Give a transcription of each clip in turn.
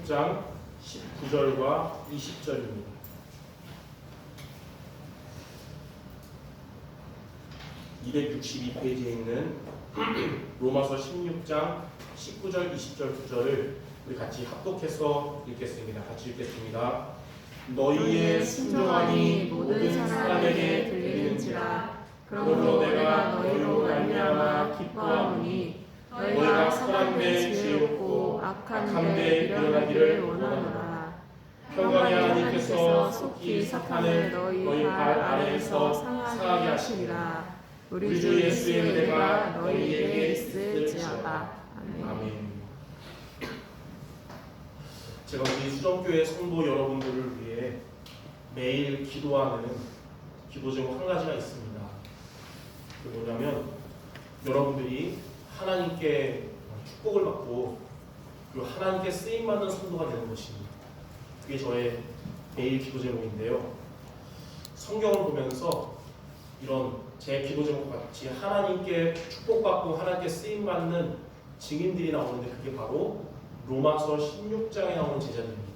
16장 19절과 20절입니다. (262페이지에) 있는 로마서 16장 19절, 20절 구절을 우리 같이 합독해서 읽겠습니다. 같이 읽겠습니다. 너희의 순종함이 모든 사람에게 들리는지라. 그러므로 내가 너희로 말미암아 기뻐하노니 너희가 선한 데 지혜롭고 악한 데 일어나기를 원하노라. 평강의 하나님께서 속히 사탄을 너희 발 아래에서 상하게 하시리라. 우리 주 예수의 은혜가 너희에게 있을지어다. 아멘. 제가 우리 수정교회 성도 여러분들을 위해 매일 기도하는 기도 중 한 가지가 있습니다. 그게 뭐냐면 여러분들이 하나님께 축복을 받고 그리고 하나님께 쓰임받는 성도가 되는 것입니다. 그게 저의 매일 기도 제목인데요. 성경을 보면서 이런 제 기도 제목과 같이 하나님께 축복받고 하나님께 쓰임받는 증인들이 나오는데 그게 바로 로마서 16장에 나오는 제자들입니다.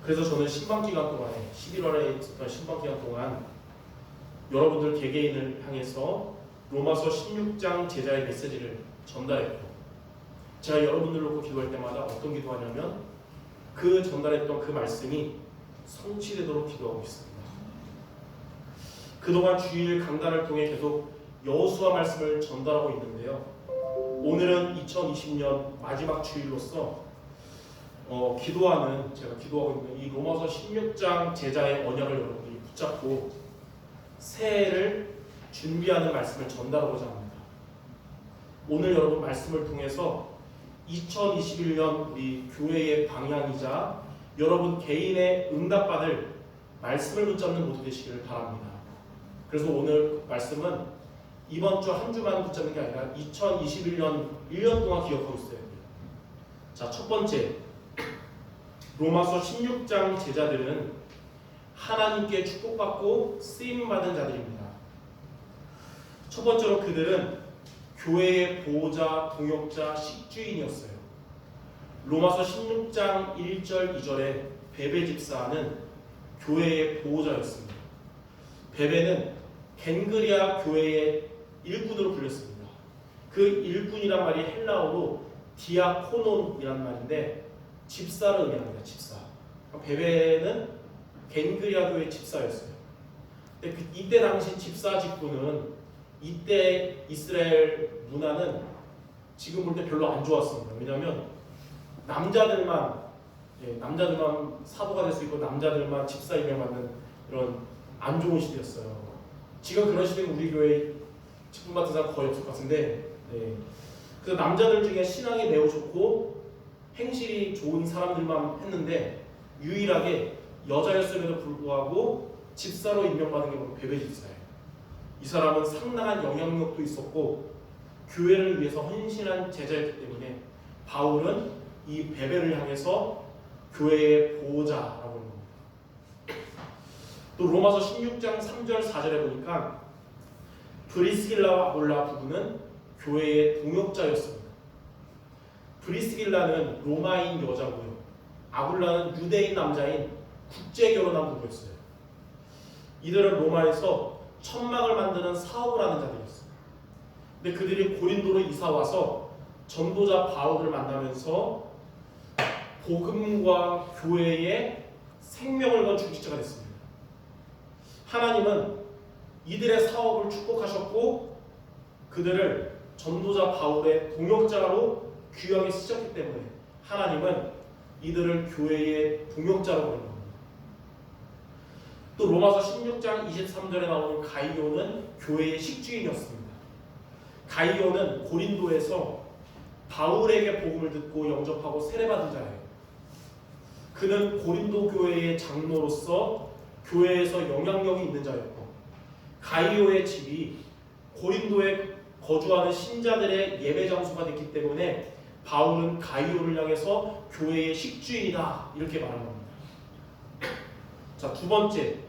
그래서 저는 신방기간 동안에 11월에 있었던 신방기간 동안 여러분들 개개인을 향해서 로마서 16장 제자의 메시지를 전달했고, 제가 여러분들 놓고 기도할 때마다 어떤 기도하냐면 그 전달했던 그 말씀이 성취되도록 기도하고 있습니다. 그동안 주일 강단을 통해 계속 여호수아 말씀을 전달하고 있는데요. 오늘은 2020년 마지막 주일로서 제가 기도하고 있는 이 로마서 16장 제자의 언약을 여러분들이 붙잡고 새해를 준비하는 말씀을 전달하고자 합니다. 오늘 여러분 말씀을 통해서 2021년 우리 교회의 방향이자 여러분 개인의 응답받을 말씀을 붙잡는 모두 되시기를 바랍니다. 그래서 오늘 말씀은 이번 주 한 주만 붙잡는 게 아니라 2021년 1년 동안 기억하고 있어야 돼요. 자, 첫 번째, 로마서 16장 제자들은 하나님께 축복받고 쓰임받은 자들입니다. 첫 번째로 그들은 교회의 보호자, 동역자, 식주인이었어요. 로마서 16장 1절, 2절에 베베 집사는 교회의 보호자였습니다. 베베는 겐그리아 교회의 일꾼으로 불렸습니다. 그 일꾼이란 말이 헬라어로 디아코논이라는 말인데 집사를 의미합니다. 집사. 베베는 겐그리아 교회의 집사였어요. 근데 이때 당시 집사 직분은 이때 이스라엘 문화는 지금 볼 때 별로 안 좋았습니다. 왜냐하면 남자들만 사도가 될 수 있고 남자들만 집사 임명받는 그런 안 좋은 시대였어요. 지금 그런 시대는 우리 교회에 직분 받은 사람 거의 없을 것 같은데, 그래서 남자들 중에 신앙이 매우 좋고 행실이 좋은 사람들만 했는데 유일하게 여자였음에도 불구하고 집사로 임명받은 게 바로 베베 집사예요. 이 사람은 상당한 영향력도 있었고 교회를 위해서 헌신한 제자였기 때문에 바울은 이 베베를 향해서 교회의 보호자라고 하는 겁니다. 또 로마서 16장 3절 4절에 보니까 브리스길라와 아굴라 부부는 교회의 동역자였습니다. 브리스길라는 로마인 여자고요. 아굴라는 유대인 남자인 국제 결혼한 부부였어요. 이들은 로마에서 천막을 만드는 사업을 하는 자들이었어요. 근데 그들이 고린도로 이사 와서 전도자 바울을 만나면서 복음과 교회에 생명을 건 중직자가 됐습니다. 하나님은 이들의 사업을 축복하셨고 그들을 전도자 바울의 동역자로 귀하게 쓰셨기 때문에 하나님은 이들을 교회의 동역자로 부르는 겁니다. 또 로마서 16장 23절에 나오는 가이오는 교회의 식주인이었습니다. 가이오는 고린도에서 바울에게 복음을 듣고 영접하고 세례받은 자예요. 그는 고린도 교회의 장로로서 교회에서 영향력이 있는 자였고 가이오의 집이 고린도에 거주하는 신자들의 예배 장소가 됐기 때문에 바울은 가이오를 향해서 교회의 식주인이다 이렇게 말하는 겁니다. 자, 두 번째,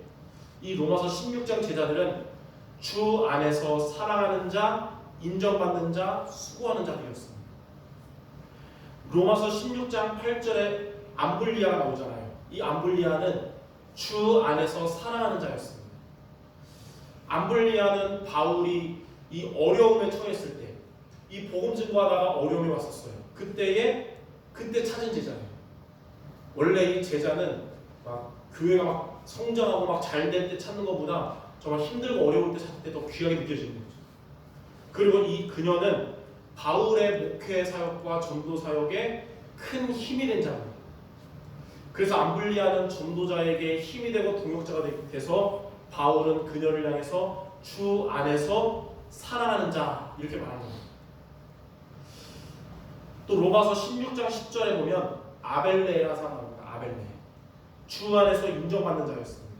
이 로마서 16장 제자들은 주 안에서 사랑하는 자, 인정받는 자, 수고하는 자들이었습니다. 로마서 16장 8절에 암블리아가 나오잖아요. 이 암블리아는 주 안에서 사랑하는 자였습니다. 암블리아는 바울이 이 어려움에 처했을 때 이 복음 증거하다가 어려움이 왔었어요. 그때 찾은 제자예요. 원래 이 제자는 막 교회가 막 성장하고 막 잘 될 때 찾는 것보다 정말 힘들고 어려울 때 찾을 때 더 귀하게 느껴지는 거죠. 그리고 이 그녀는 바울의 목회 사역과 전도 사역에 큰 힘이 된 자입니다. 그래서 암블리아는 전도자에게 힘이 되고 동역자가 돼서 바울은 그녀를 향해서 주 안에서 사랑하는 자 이렇게 말합니다. 또 로마서 16장 10절에 보면 아벨레라는 사람 나옵니다. 아벨레. 주 안에서 인정받는 자였습니다.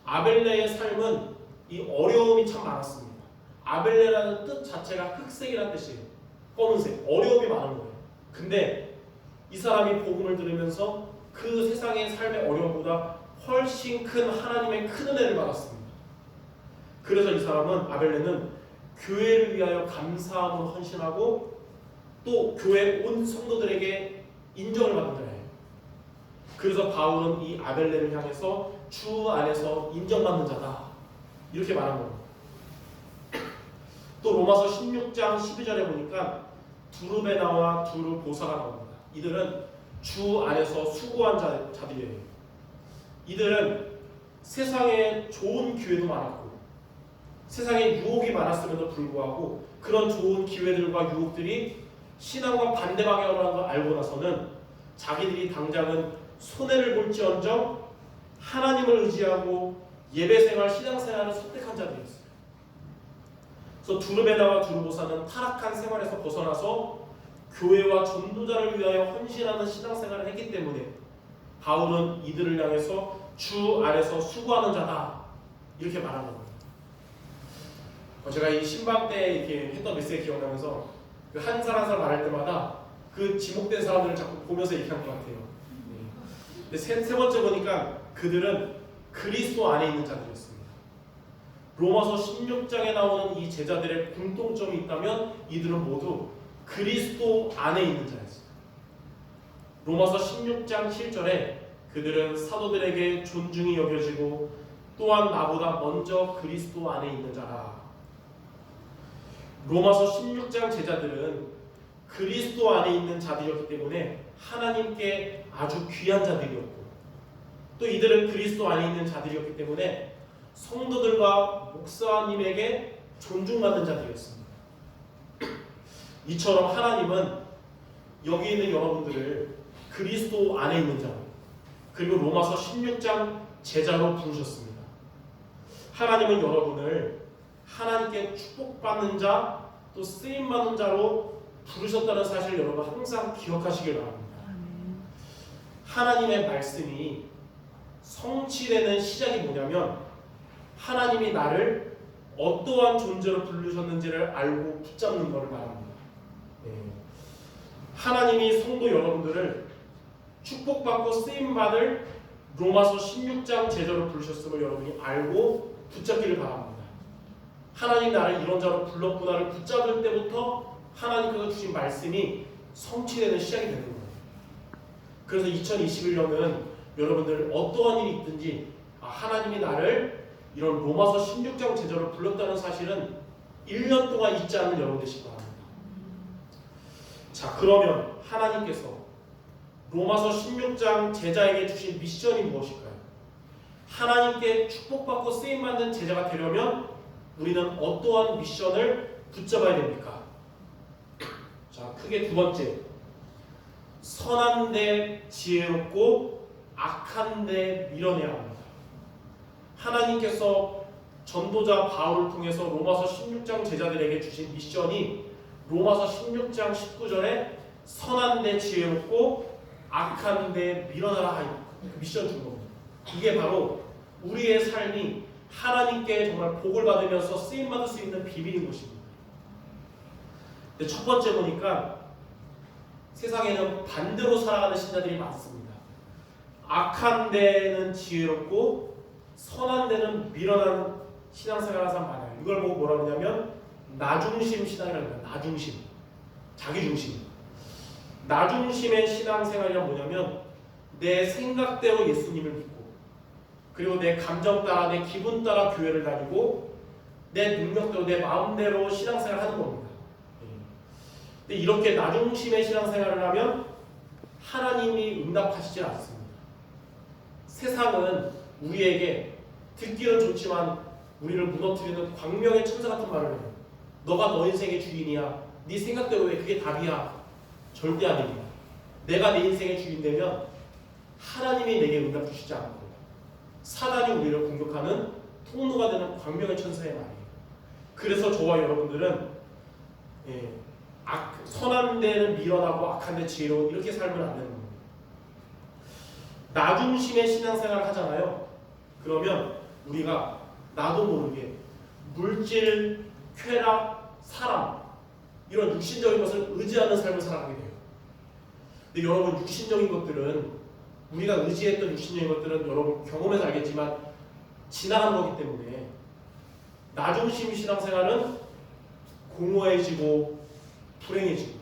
아벨레의 삶은 이 어려움이 참 많았습니다. 아벨레라는 뜻 자체가 흑색이라는 뜻이에요. 검은색. 어려움이 많은 거예요. 근데 이 사람이 복음을 들으면서 그 세상의 삶의 어려움보다 훨씬 큰 하나님의 큰 은혜를 받았습니다. 그래서 이 사람은 아벨레는 교회를 위하여 감사함으로 헌신하고 또 교회 온 성도들에게 인정을 받는 자예요. 그래서 바울은 이 아벨레를 향해서 주 안에서 인정받는 자다 이렇게 말한 겁니다. 또 로마서 16장 12절에 보니까 두르베나와 두르보사가 나옵니다. 이들은 주 안에서 수고한 자들이에요. 이들은 세상에 좋은 기회도 많았고 세상에 유혹이 많았음에도 불구하고 그런 좋은 기회들과 유혹들이 신앙과 반대 방향으로 하는 걸 알고 나서는 자기들이 당장은 손해를 볼지언정 하나님을 의지하고 예배생활, 신앙생활을 선택한 자들이었어요. 그래서 두르베나와 두르보사는 타락한 생활에서 벗어나서 교회와 전도자를 위하여 헌신하는 신앙생활을 했기 때문에 바울은 이들을 향해서 주 안에서 수고하는 자다 이렇게 말한 겁니다. 제가 이 신방 때 이렇게 했던 메시지 기억나면서 한 사람 말할 때마다 그 지목된 사람들을 자꾸 보면서 얘기한 것 같아요. 근데 세 번째 보니까 그들은 그리스도 안에 있는 자들이었습니다. 로마서 16장에 나오는 이 제자들의 공통점이 있다면 이들은 모두 그리스도 안에 있는 자였어요. 로마서 16장 7절에 그들은 사도들에게 존중이 여겨지고 또한 나보다 먼저 그리스도 안에 있는 자라. 로마서 16장 제자들은 그리스도 안에 있는 자들이었기 때문에 하나님께 아주 귀한 자들이었고 또 이들은 그리스도 안에 있는 자들이었기 때문에 성도들과 목사님에게 존중받는 자들이었습니다. 이처럼 하나님은 여기 있는 여러분들을 그리스도 안에 있는 자 그리고 로마서 16장 제자로 부르셨습니다. 하나님은 여러분을 하나님께 축복받는 자, 또 쓰임받는 자로 부르셨다는 사실을 여러분 항상 기억하시길 바랍니다. 하나님의 말씀이 성취되는 시작이 뭐냐면 하나님이 나를 어떠한 존재로 부르셨는지를 알고 붙잡는 것을 말합니다. 하나님이 성도 여러분들을 축복받고 쓰임받을 로마서 16장 제자로 부르셨음을 여러분이 알고 붙잡기를 바랍니다. 하나님 나를 이런 자로 불렀구나를 붙잡을 때부터 하나님께서 주신 말씀이 성취되는 시작이 되는 거예요. 그래서 2021년은 여러분들 어떠한 일이 있든지 하나님이 나를 이런 로마서 16장 제자로 불렀다는 사실은 1년 동안 잊지 않는 여러분 되시기 바랍니다. 자, 그러면 하나님께서 로마서 16장 제자에게 주신 미션이 무엇일까요? 하나님께 축복받고 쓰임받는 제자가 되려면 우리는 어떠한 미션을 붙잡아야 됩니까? 자, 크게 두 번째, 선한데 지혜롭고 악한데 밀어내야 합니다. 하나님께서 전도자 바울을 통해서 로마서 16장 제자들에게 주신 미션이 로마서 16장 19절에 선한데 지혜롭고 악한데 밀어내라 미션 준 겁니다. 이게 바로 우리의 삶이 하나님께 정말 복을 받으면서 쓰임받을 수 있는 비밀인 것입니다. 근데 첫 번째 보니까 세상에는 반대로 살아가는 신자들이 많습니다. 악한 데는 지혜롭고 선한 데는 밀어나는 신앙생활하는 사람 많아요. 이걸 보고 뭐라 그러냐면 나중심 신앙이라고 합니다. 나중심, 자기중심. 나 중심의 신앙생활이란 뭐냐면 내 생각대로 예수님을 믿고 그리고 내 감정 따라 내 기분 따라 교회를 다니고 내 능력대로 내 마음대로 신앙생활을 하는 겁니다. 근데 이렇게 나 중심의 신앙생활을 하면 하나님이 응답하시질 않습니다. 세상은 우리에게 듣기는 좋지만 우리를 무너뜨리는 광명의 천사 같은 말을 해요. 너가 너 인생의 주인이야. 네 생각대로 해. 그게 답이야. 절대 아닙니다. 내가 내 인생의 주인 되면 하나님이 내게 응답 주시지 않고 사단이 우리를 공격하는 통로가 되는 광명의 천사의 말이에요. 그래서 저와 여러분들은 선한 데는 밀어나고 악한 데 지혜로 이렇게 살면 안 되는 겁니다. 나 중심의 신앙생활을 하잖아요. 그러면 우리가 나도 모르게 물질, 쾌락, 사람 이런 육신적인 것을 의지하는 삶을 살아가게 돼요. 근데 여러분 육신적인 것들은 우리가 의지했던 육신적인 것들은 여러분 경험해서 알겠지만 지나가는 거기 때문에 나 중심 신앙생활은 공허해지고 불행해지고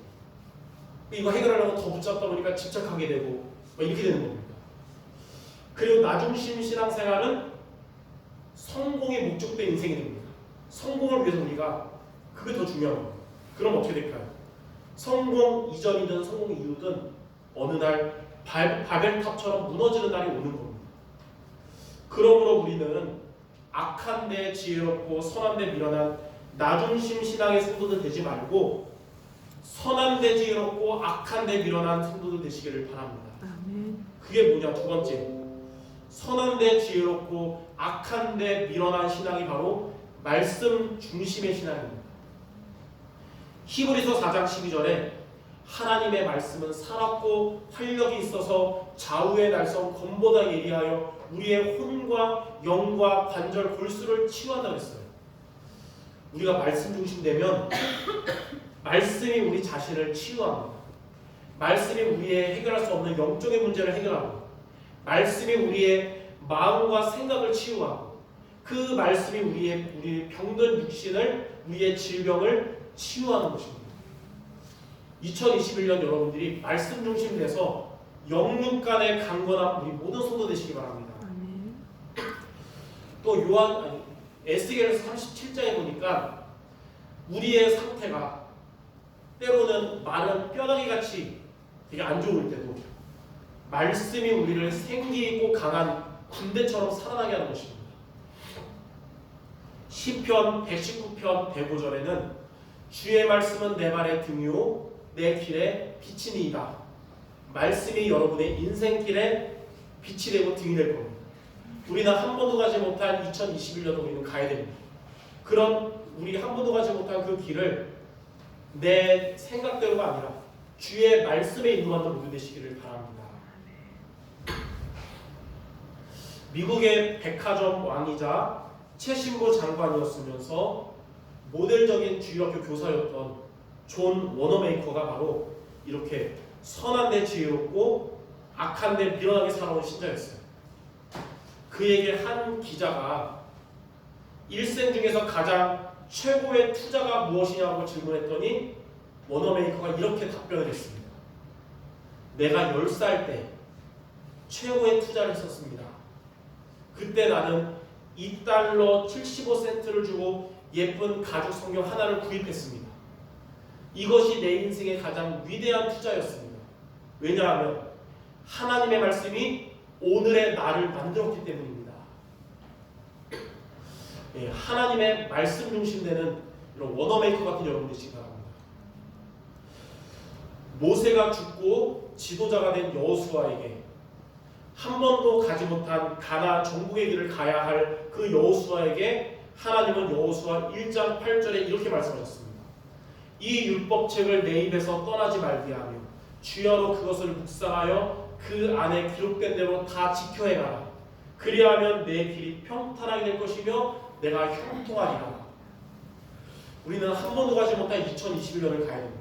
이거 해결하려고 더 붙잡다 보니까 집착하게 되고 이렇게 되는 겁니다. 그리고 나 중심 신앙생활은 성공에 목적된 인생이 됩니다. 성공을 위해서 우리가 그게 더 중요한 겁니다. 그럼 어떻게 될까요? 성공 이전이든 성공 이후든 어느 날 바벨탑처럼 무너지는 날이 오는 겁니다. 그러므로 우리는 악한 데 지혜롭고 선한 데 미련한 나 중심 신앙의 성도들 되지 말고 선한 데 지혜롭고 악한 데 미련한 성도들 되시기를 바랍니다. 그게 뭐냐? 두 번째, 선한 데 지혜롭고 악한 데 미련한 신앙이 바로 말씀 중심의 신앙입니다. 히브리서 4장 12절에 하나님의 말씀은 살았고 활력이 있어서 좌우의 날성 검보다 예리하여 우리의 혼과 영과 관절 골수를 치유한다고 했어요. 우리가 말씀 중심되면 말씀이 우리 자신을 치유합니다. 말씀이 우리의 해결할 수 없는 영적인 문제를 해결하고 말씀이 우리의 마음과 생각을 치유하고 그 말씀이 우리의 병든 육신을 우리의 질병을 치유하는 것입니다. 2021년 여러분들이 말씀 중심돼서 영육 간의 강건한 우리 모든 성도 되시기 바랍니다. 또 에스겔서 37장에 보니까 우리의 상태가 때로는 마른 뼈다귀 같이 되게 안 좋을 때도 말씀이 우리를 생기 있고 강한 군대처럼 살아나게 하는 것입니다. 시편 119편 105절에는 주의 말씀은 내 발의 등이요 내 길에 빛이니이다. 말씀이 여러분의 인생길에 빛이 되고 등이 될 겁니다. 우리는 한 번도 가지 못한 2021년도 우리는 가야 됩니다. 그런 우리 한 번도 가지 못한 그 길을 내 생각대로가 아니라 주의 말씀에 인도하는 모두 되시기를 바랍니다. 미국의 백화점 왕이자 최신부 장관이었으면서 모델적인 주일학교 교사였던 존 워너메이커가 바로 이렇게 선한 데 지혜롭고 악한 데 미련하게 살아온 신자였어요. 그에게 한 기자가 일생 중에서 가장 최고의 투자가 무엇이냐고 질문했더니 워너메이커가 이렇게 답변을 했습니다. 내가 10살 때 최고의 투자를 했었습니다. 그때 나는 $2 75센트를 주고 예쁜 가죽 성경 하나를 구입했습니다. 이것이 내 인생의 가장 위대한 투자였습니다. 왜냐하면 하나님의 말씀이 오늘의 나를 만들었기 때문입니다. 하나님의 말씀 중심되는 이런 워너메이커 같은 여러분들이시기 바랍니다. 모세가 죽고 지도자가 된 여호수아에게 한 번도 가지 못한 가나안 정복의 길을 가야 할 그 여호수아에게 하나님은 여호수아 1장 8절에 이렇게 말씀하셨습니다. 이 율법책을 내 입에서 떠나지 말게 하며 주야로 그것을 묵상하여 그 안에 기록된 대로 다 지켜 행하라. 그리하면 내 길이 평탄하게 될 것이며 내가 형통하리라. 우리는 한 번도 가지 못한 2021년을 가야 됩니다.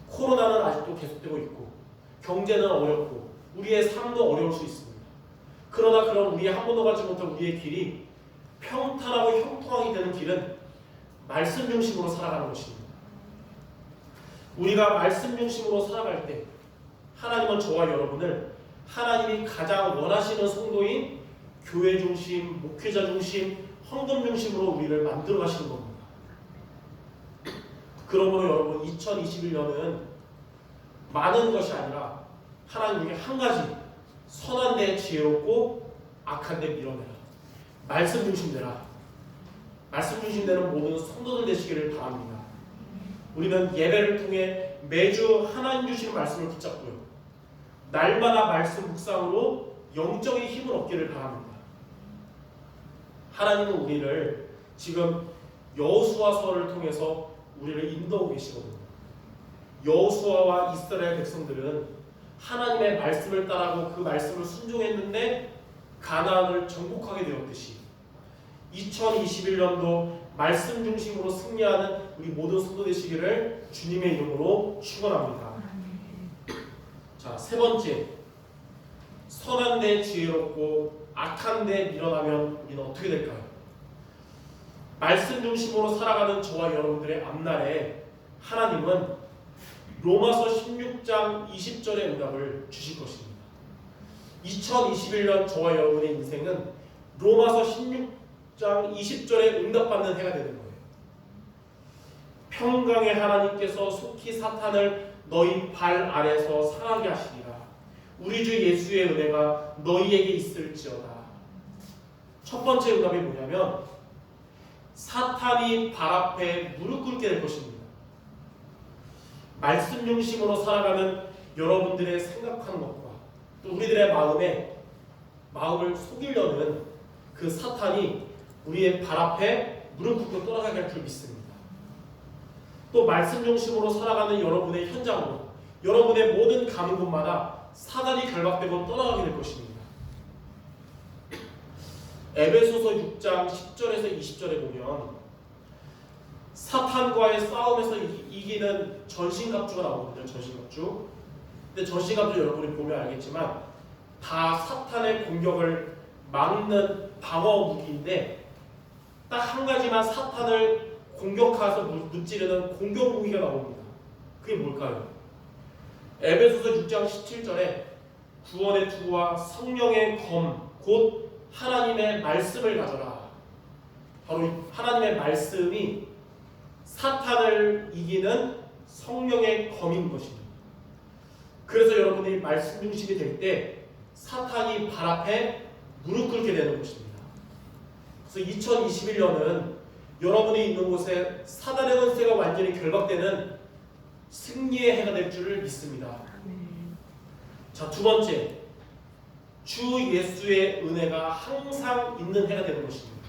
코로나는 아직도 계속되고 있고 경제는 어렵고 우리의 삶도 어려울 수 있습니다. 그러나 그런 우리의 한 번도 가지 못한 우리의 길이 평탄하고 형통하게 되는 길은 말씀 중심으로 살아가는 것입니다. 우리가 말씀 중심으로 살아갈 때 하나님은 저와 여러분을 하나님이 가장 원하시는 성도인 교회 중심, 목회자 중심, 헌금 중심으로 우리를 만들어 가시는 겁니다. 그러므로 여러분 2021년은 많은 것이 아니라 하나님 중에 한 가지, 선한 데 지혜롭고 악한 데 밀어내라. 말씀 중심되라. 말씀 중심되는 모든 성도들 되시기를 바랍니다. 우리는 예배를 통해 매주 하나님 주시는 말씀을 붙잡고요, 날마다 말씀 묵상으로 영적인 힘을 얻기를 바랍니다. 하나님은 우리를 지금 여호수아서를 통해서 우리를 인도하고 계시거든요. 여호수아와 이스라엘 백성들은 하나님의 말씀을 따라하고 그 말씀을 순종했는데 가나안을 정복하게 되었듯이 2021년도 말씀 중심으로 승리하는 우리 모든 성도 되시기를 주님의 이름으로 축원합니다. 자, 세 번째, 선한 데 지혜롭고 악한 데 밀어나면 우리는 어떻게 될까요? 말씀 중심으로 살아가는 저와 여러분들의 앞날에 하나님은 로마서 16장 20절의 응답을 주실 것입니다. 2021년 저와 여러분의 인생은 로마서 16장 20절에 응답받는 해가 되는 거예요. 평강의 하나님께서 속히 사탄을 너희 발 아래서 상하게 하시리라. 우리 주 예수의 은혜가 너희에게 있을지어다. 첫 번째 응답이 뭐냐면 사탄이 발 앞에 무릎 꿇게 될 것입니다. 말씀 중심으로 살아가는 여러분들의 생각하는 것과 또 우리들의 마음을 속이려는 그 사탄이 우리의 발 앞에 무릎 꿇고 떠나가게 할 줄 믿습니다. 또 말씀 중심으로 살아가는 여러분의 현장으로 여러분의 모든 가는 곳마다 사단이 결박되고 떠나가게 될 것입니다. 에베소서 6장 10절에서 20절에 보면 사탄과의 싸움에서 이기는 전신갑주가 나오거든요. 전신갑주. 근데 전신갑주 여러분이 보면 알겠지만 다 사탄의 공격을 막는 방어 무기인데 딱 한 가지만 사탄을 공격해서 무찌르는 공격 무기가 나옵니다. 그게 뭘까요? 에베소서 6장 17절에 구원의 투구와 성령의 검, 곧 하나님의 말씀을 가져라. 바로 하나님의 말씀이 사탄을 이기는 성령의 검인 것입니다. 그래서 여러분이 말씀 중심이 될 때 사탄이 발 앞에 무릎 꿇게 되는 것입니다. 그래서 2021년은 여러분이 있는 곳에 사단의 권세가 완전히 결박되는 승리의 해가 될 줄을 믿습니다. 자, 두 번째, 주 예수의 은혜가 항상 있는 해가 되는 것입니다.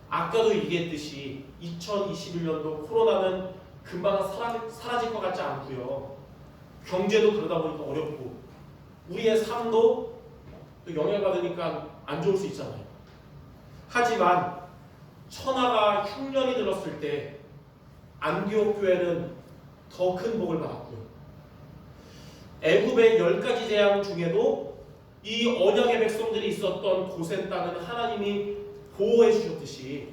아까도 얘기했듯이 2021년도 코로나는 금방 사라질 것 같지 않고요. 경제도 그러다 보니까 어렵고 우리의 삶도 또 영향받으니까 안 좋을 수 있잖아요. 하지만 천하가 흉년이 들었을 때 안디옥 교회는 더 큰 복을 받았고요. 애굽의 10가지 재앙 중에도 이 언약의 백성들이 있었던 고센 땅은 하나님이 보호해 주셨듯이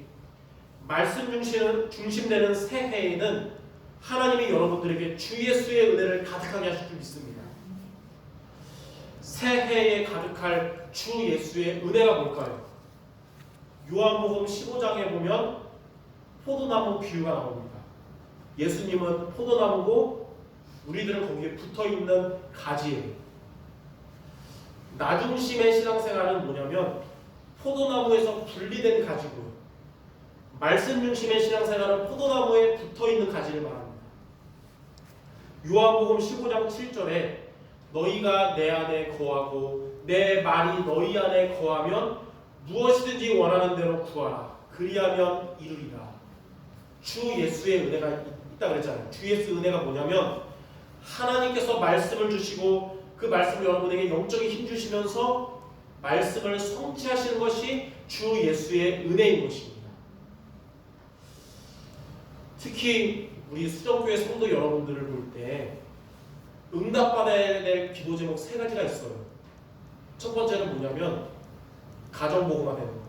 말씀 중심되는 새해에는 하나님이 여러분들에게 주 예수의 은혜를 가득하게 하실 줄 믿습니다. 새해에 가득할 주 예수의 은혜가 뭘까요? 요한복음 15장에 보면 포도나무 비유가 나옵니다. 예수님은 포도나무고 우리들은 거기에 붙어있는 가지예요. 나중심의 신앙생활은 뭐냐면 포도나무에서 분리된 가지고요. 말씀 중심의 신앙생활은 포도나무에 붙어있는 가지를 말합니다. 요한복음 15장 7절에 너희가 내 안에 거하고 내 말이 너희 안에 거하면 무엇이든지 원하는 대로 구하라. 그리하면 이루리라. 주 예수의 은혜가 있다 그랬잖아요. 주 예수 은혜가 뭐냐면 하나님께서 말씀을 주시고 그 말씀을 여러분에게 영적인 힘 주시면서 말씀을 성취하시는 것이 주 예수의 은혜인 것입니다. 특히 우리 수정교회 성도 여러분들을 볼 때 응답받아야 될 기도 제목 3가지가 있어요. 첫 번째는 뭐냐면 가정보고가 되는 것.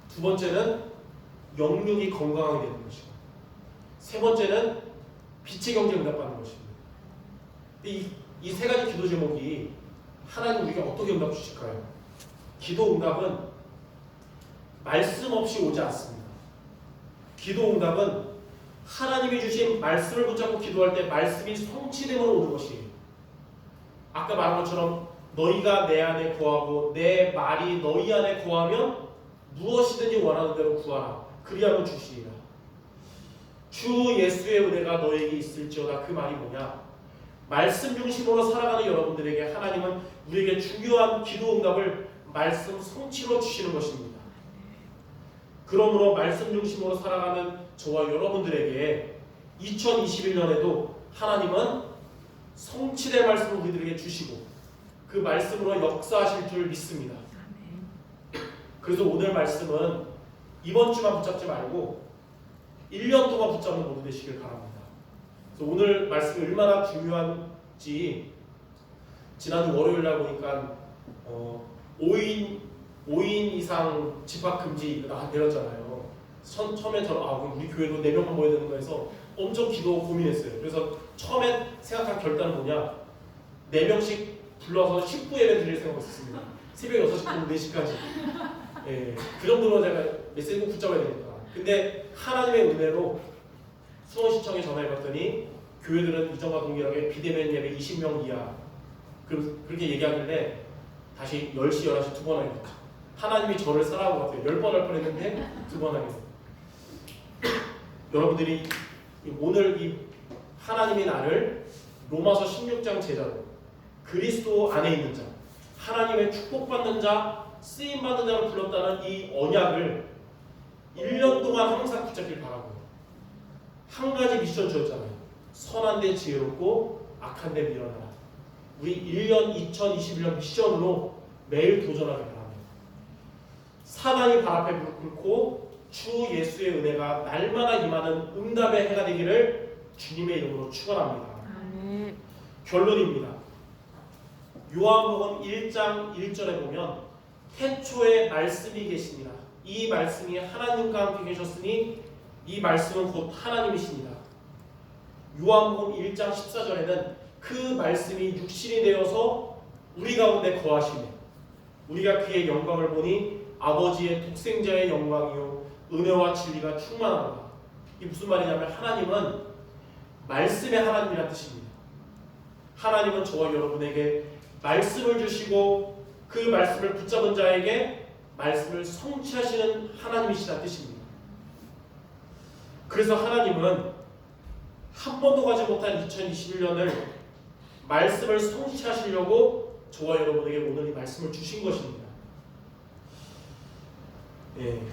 두 번째는 영육이 건강하게 되는 것이고, 세 번째는 빛의 경제에 응답받는 것입니다. 이 세 가지 기도 제목이 하나님 우리가 어떻게 응답 주실까요? 기도 응답은 말씀 없이 오지 않습니다. 기도 응답은 하나님이 주신 말씀을 붙잡고 기도할 때 말씀이 성취됨으로 오는 것이에요. 아까 말한 것처럼 너희가 내 안에 거하고 내 말이 너희 안에 거하면 무엇이든지 원하는 대로 구하라. 그리하면 주시리라. 주 예수의 은혜가 너에게 있을지어다. 그 말이 뭐냐? 말씀 중심으로 살아가는 여러분들에게 하나님은 우리에게 중요한 기도 응답을 말씀 성취로 주시는 것입니다. 그러므로 말씀 중심으로 살아가는 저와 여러분들에게 2021년에도 하나님은 성취될 말씀을 우리들에게 주시고 그 말씀으로 역사하실 줄 믿습니다. 그래서 오늘 말씀은 이번 주만 붙잡지 말고 1년 동안 붙잡는 모두 되시길 바랍니다. 그래서 오늘 말씀이 얼마나 중요한지 지난주 월요일날 보니까 5인 이상 집합금지 내렸잖아요. 처음에 저는 우리 교회도 4명만 모여야 되는 거 해서 엄청 기도 고민했어요. 그래서 처음에 생각한 결단은 뭐냐? 4명씩 불러서 10부 예배 드릴 생각을 했습니다. 새벽 6시부터 4시까지. 예, 그 정도로 제가 메시지 꼭 붙잡아야 되니까. 근데 하나님의 은혜로 수원시청에 전화해봤더니 교회들은 이전과 동일하게 비대면 예배 20명 이하 그렇게 얘기하길래 다시 10시, 11시 2번 하겠다. 하나님이 저를 사랑한 것 같아요. 10번 할 뻔했는데 2번 하겠다. 여러분들이 오늘 이 하나님이 나를 로마서 16장 제자로 그리스도 안에 있는 자, 하나님의 축복받는 자, 쓰임받는 자로 불렀다는 이 언약을 1년 동안 항상 붙잡길 바라고요. 한 가지 미션 주었잖아요. 선한 데 지혜롭고 악한 데 밀어내라. 우리 2021년 미션으로 매일 도전하길 바랍니다. 사단이 발 앞에 무릎 꿇고 주 예수의 은혜가 날마다 임하는 응답의 해가 되기를 주님의 이름으로 축원합니다. 결론입니다. 요한복음 1장 1절에 보면 태초에 말씀이 계시니라. 이 말씀이 하나님과 함께 계셨으니 이 말씀은 곧 하나님이십니다. 요한복음 1장 14절에는 그 말씀이 육신이 되어서 우리 가운데 거하시네. 우리가 그의 영광을 보니 아버지의 독생자의 영광이요 은혜와 진리가 충만하다. 이게 무슨 말이냐면 하나님은 말씀의 하나님이라는 뜻입니다. 하나님은 저와 여러분에게 말씀을 주시고 그 말씀을 붙잡은 자에게 말씀을 성취하시는 하나님이시라는 뜻입니다. 그래서 하나님은 한 번도 가지 못한 2021년을 말씀을 성취하시려고 저와 여러분에게 오늘 이 말씀을 주신 것입니다.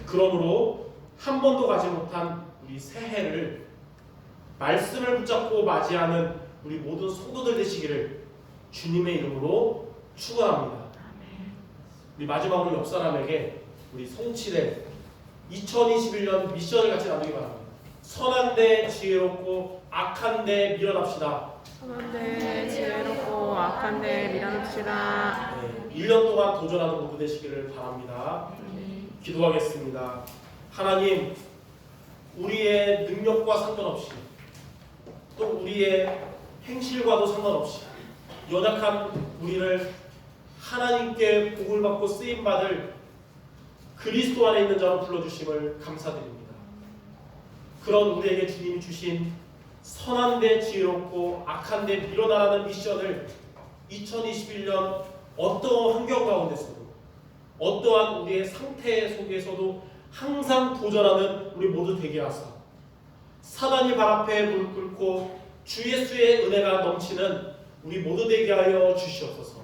그러므로 한 번도 가지 못한 우리 새해를 말씀을 붙잡고 맞이하는 우리 모든 성도들 되시기를 주님의 이름으로 축원합니다. 우리 마지막으로 옆 사람에게 우리 성취될 2021년 미션을 같이 나누기 바랍니다. 선한데 지혜롭고 악한데 밀어납시다. 선한데 지혜롭고 악한데 밀어납시다. 1년 동안 도전하는 모두 되시기를 바랍니다. 기도하겠습니다. 하나님, 우리의 능력과 상관없이 또 우리의 행실과도 상관없이 연약한 우리를 하나님께 복을 받고 쓰임받을 그리스도 안에 있는 자로 불러주심을 감사드립니다. 그런 우리에게 주님이 주신 선한데 지혜롭고 악한데 밀어나가는 미션을 2021년 어떠한 환경 가운데서도 어떠한 우리의 상태 속에서도 항상 도전하는 우리 모두 되게 하사 사단이 발 앞에 무릎 꿇고 주 예수의 은혜가 넘치는 우리 모두 되게 하여 주시옵소서.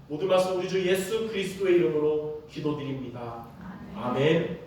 모든 말씀 우리 주 예수 그리스도의 이름으로 기도드립니다. 아멘.